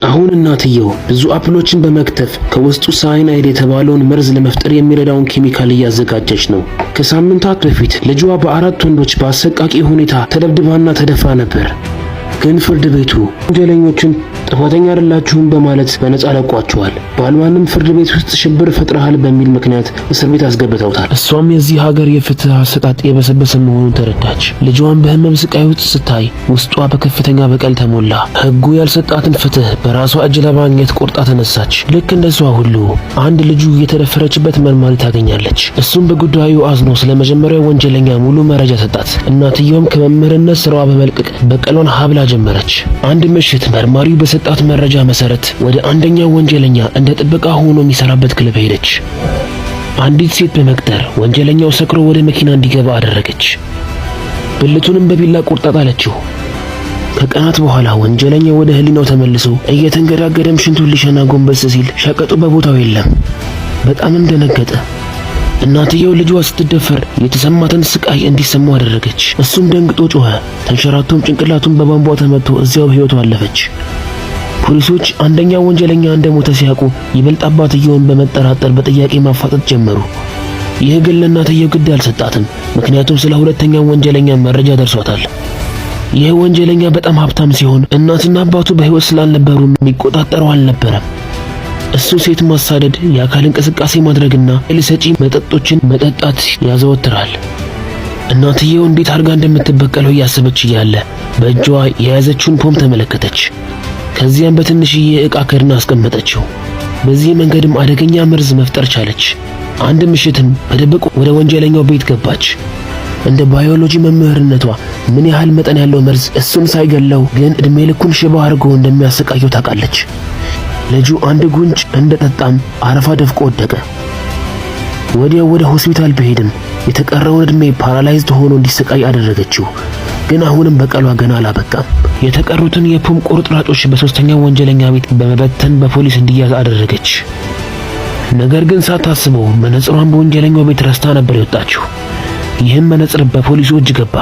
አሁን እናትየው ብዙ አፕሎችን በመክተፍ ከውስጡ ሳይናይድ የተባለውን መርዝ ለመፍጠር የሚረዳውን ኬሚካል እያዘጋጀች ነው። ከሳምንታት በፊት ልጇ በአራት ወንዶች በአሰቃቂ ሁኔታ ተደብድባና ተደፍራ ነበር። ግን ፍርድ ቤቱ ወንጀለኞችን ጥፋተኛ አይደላችሁም በማለት በነፃ ለቋቸዋል። ባልዋንም ፍርድ ቤት ውስጥ ሽብር ፈጥረሃል በሚል ምክንያት እስር ቤት አስገብተውታል። እሷም የዚህ ሀገር የፍትህ አሰጣጥ የበሰበሰ መሆኑን ተረዳች። ልጇን በህመም ስቃይ ውስጥ ስታይ ውስጧ በከፍተኛ በቀል ተሞላ። ህጉ ያልሰጣትን ፍትህ በራሷ እጅ ለማግኘት ቆርጣ ተነሳች። ልክ እንደሷ ሁሉ አንድ ልጁ የተደፈረችበት መርማሪ ታገኛለች። እሱም በጉዳዩ አዝኖ ስለመጀመሪያው ወንጀለኛ ሙሉ መረጃ ሰጣት። እናትየውም ከመምህርነት ስራዋ በመልቀቅ በቀሏን ሀብላ ጀመረች። አንድ ምሽት መርማሪው በሰጣት መረጃ መሰረት ወደ አንደኛው ወንጀለኛ እንደ ጥበቃ ሆኖ የሚሰራበት ክለብ ሄደች። አንዲት ሴት በመቅጠር ወንጀለኛው ሰክሮ ወደ መኪና እንዲገባ አደረገች። ብልቱንም በቢላ ቆርጣ ጣለችው። ከቀናት በኋላ ወንጀለኛው ወደ ህሊናው ተመልሶ እየተንገዳገደም ሽንቱን ሊሸና ጎንበስ ሲል ሸቀጡ በቦታው የለም። በጣምም ደነገጠ። እናትየው ልጇ ስትደፈር የተሰማትን ስቃይ እንዲሰማው አደረገች። እሱም ደንግጦ ጮኸ። ተንሸራቶም ጭንቅላቱን በቧንቧ ተመቶ እዚያው ህይወቱ አለፈች። ፖሊሶች አንደኛው ወንጀለኛ እንደሞተ ሲያውቁ ይበልጥ አባትየውን በመጠራጠር በጥያቄ ማፋጠጥ ጀመሩ። ይህ ግን ለእናትየው ግድ አልሰጣትም። ምክንያቱም ስለ ሁለተኛው ወንጀለኛ መረጃ ደርሷታል። ይህ ወንጀለኛ በጣም ሀብታም ሲሆን እናትና አባቱ በህይወት ስላልነበሩ የሚቆጣጠረው አልነበረም። እሱ ሴት ማሳደድ፣ የአካል እንቅስቃሴ ማድረግና ኃይል ሰጪ መጠጦችን መጠጣት ያዘወትራል። እናትየው እንዴት አድርጋ እንደምትበቀለው እያሰበች እያለ በእጇ የያዘችውን ፖም ተመለከተች። ከዚያም በትንሽዬ ዕቃ ከድና አስቀመጠችው። በዚህ መንገድም አደገኛ መርዝ መፍጠር ቻለች። አንድ ምሽትም በድብቅ ወደ ወንጀለኛው ቤት ገባች። እንደ ባዮሎጂ መምህርነቷ ምን ያህል መጠን ያለው መርዝ እሱን ሳይገለው ግን እድሜ ልኩን ሽባ አድርጎ እንደሚያሰቃየው ታውቃለች። ልጁ አንድ ጉንጭ እንደጠጣም አረፋ ደፍቆ ወደቀ። ወዲያው ወደ ሆስፒታል ቢሄድም የተቀረውን እድሜ ፓራላይዝድ ሆኖ እንዲሰቃይ አደረገችው። ግን አሁንም በቀሏ ገና አላበቃም። የተቀሩትን የፖም ቁርጥራጮች በሶስተኛው ወንጀለኛ ቤት በመበተን በፖሊስ እንዲያዝ አደረገች። ነገር ግን ሳታስበው መነጽሯን በወንጀለኛው ቤት ረስታ ነበር የወጣችው። ይህም መነጽር በፖሊሱ እጅ ገባ።